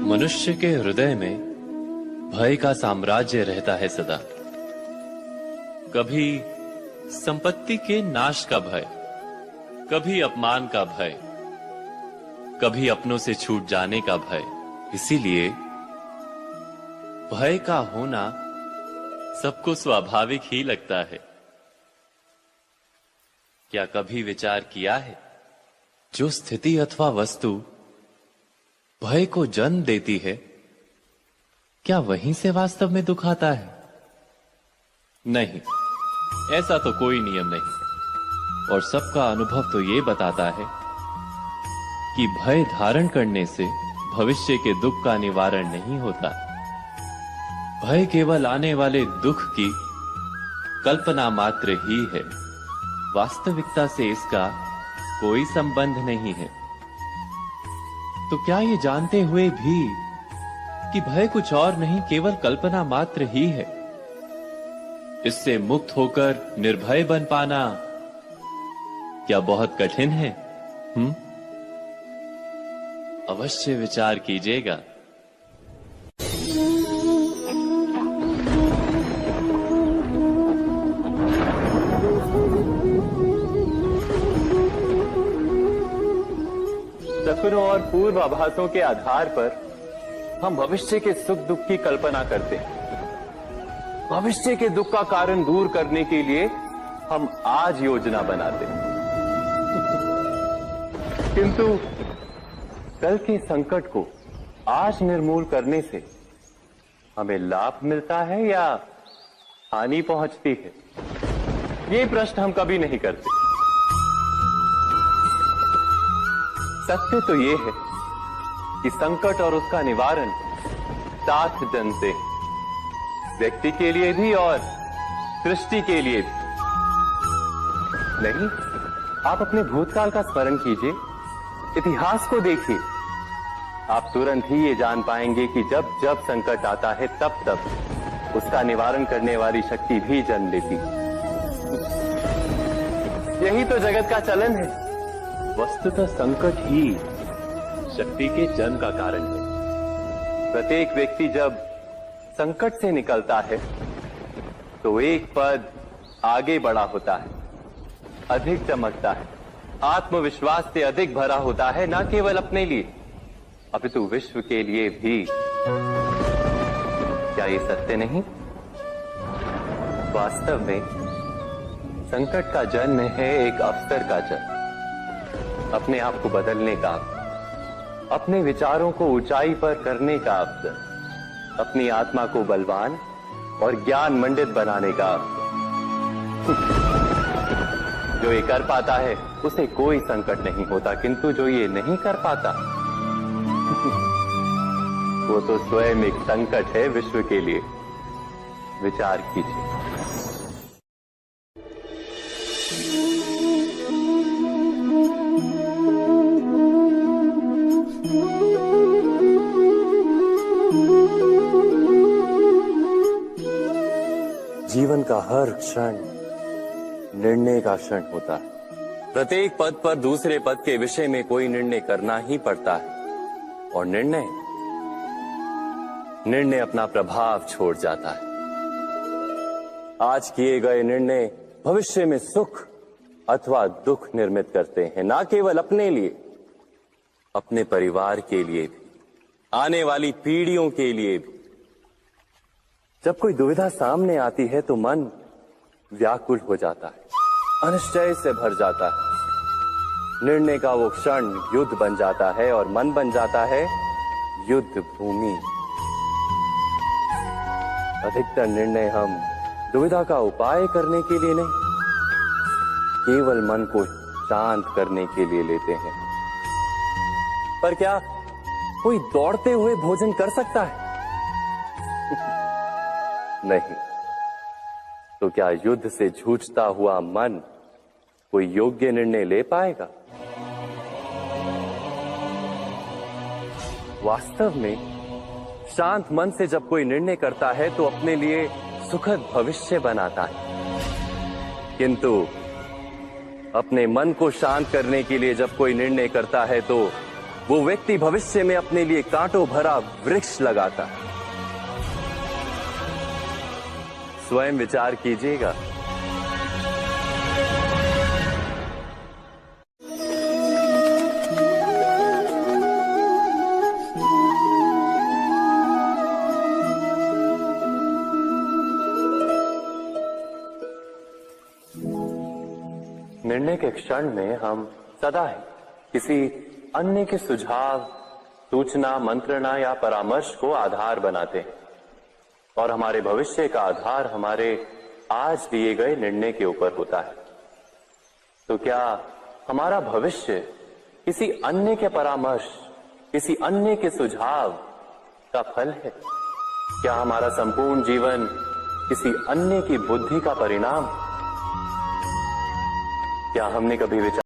मनुष्य के हृदय में भय का साम्राज्य रहता है सदा। कभी संपत्ति के नाश का भय, कभी अपमान का भय, कभी अपनों से छूट जाने का भय। इसीलिए भय का होना सबको स्वाभाविक ही लगता है। क्या कभी विचार किया है, जो स्थिति अथवा वस्तु भय को जन्म देती है, क्या वहीं से वास्तव में दुख आता है? नहीं, ऐसा तो कोई नियम नहीं। और सबका अनुभव तो ये बताता है कि भय धारण करने से भविष्य के दुख का निवारण नहीं होता। भय केवल आने वाले दुख की कल्पना मात्र ही है। वास्तविकता से इसका कोई संबंध नहीं है। तो क्या ये जानते हुए भी कि भय कुछ और नहीं, केवल कल्पना मात्र ही है, इससे मुक्त होकर निर्भय बन पाना क्या बहुत कठिन है? अवश्य विचार कीजिएगा। सपनों और पूर्वाभासों के आधार पर हम भविष्य के सुख दुख की कल्पना करते हैं। भविष्य के दुख का कारण दूर करने के लिए हम आज योजना बनाते हैं। किंतु कल के संकट को आज निर्मूल करने से हमें लाभ मिलता है या हानि पहुंचती है, ये प्रश्न हम कभी नहीं करते। सत्य तो ये है कि संकट और उसका निवारण साथ जनते हैं, व्यक्ति के लिए भी और सृष्टि के लिए भी। नहीं, आप अपने भूतकाल का स्मरण कीजिए, इतिहास को देखिए। आप तुरंत ही ये जान पाएंगे कि जब जब संकट आता है तब तब उसका निवारण करने वाली शक्ति भी जन्म लेती है। यही तो जगत का चलन है। वस्तुतः संकट ही शक्ति के जन्म का कारण है। प्रत्येक व्यक्ति जब संकट से निकलता है तो एक पद आगे बढ़ा होता है, अधिक चमकता है, आत्मविश्वास से अधिक भरा होता है, न केवल अपने लिए अपितु विश्व के लिए भी। क्या ये सत्य नहीं? वास्तव में संकट का जन्म है एक अवसर का जन्म, अपने आप को बदलने का, अपने विचारों को ऊंचाई पर करने का अवसर, अपनी आत्मा को बलवान और ज्ञान मंडित बनाने का अवसर। जो ये कर पाता है उसे कोई संकट नहीं होता, किंतु जो ये नहीं कर पाता वो तो स्वयं एक संकट है विश्व के लिए। विचार कीजिए। जीवन का हर क्षण निर्णय का क्षण होता है। प्रत्येक पद पर दूसरे पद के विषय में कोई निर्णय करना ही पड़ता है, और निर्णय अपना प्रभाव छोड़ जाता है। आज किए गए निर्णय भविष्य में सुख अथवा दुख निर्मित करते हैं, ना केवल अपने लिए, अपने परिवार के लिए भी, आने वाली पीढ़ियों के लिए भी। जब कोई दुविधा सामने आती है तो मन व्याकुल हो जाता है, अनिश्चय से भर जाता है। निर्णय का वो क्षण युद्ध बन जाता है और मन बन जाता है युद्ध भूमि। अधिकतर निर्णय हम दुविधा का उपाय करने के लिए नहीं, केवल मन को शांत करने के लिए लेते हैं। पर क्या कोई दौड़ते हुए भोजन कर सकता है? नहीं। तो क्या युद्ध से जूझता हुआ मन कोई योग्य निर्णय ले पाएगा? वास्तव में शांत मन से जब कोई निर्णय करता है तो अपने लिए सुखद भविष्य बनाता है, किंतु अपने मन को शांत करने के लिए जब कोई निर्णय करता है तो वो व्यक्ति भविष्य में अपने लिए कांटों भरा वृक्ष लगाता है। स्वयं विचार कीजिएगा। निर्णय के क्षण में हम सदा ही किसी अन्य के सुझाव, सूचना, मंत्रणा या परामर्श को आधार बनाते हैं और हमारे भविष्य का आधार हमारे आज लिए गए निर्णय के ऊपर होता है। तो क्या हमारा भविष्य किसी अन्य के परामर्श, किसी अन्य के सुझाव का फल है? क्या हमारा संपूर्ण जीवन किसी अन्य की बुद्धि का परिणाम? क्या हमने कभी विचार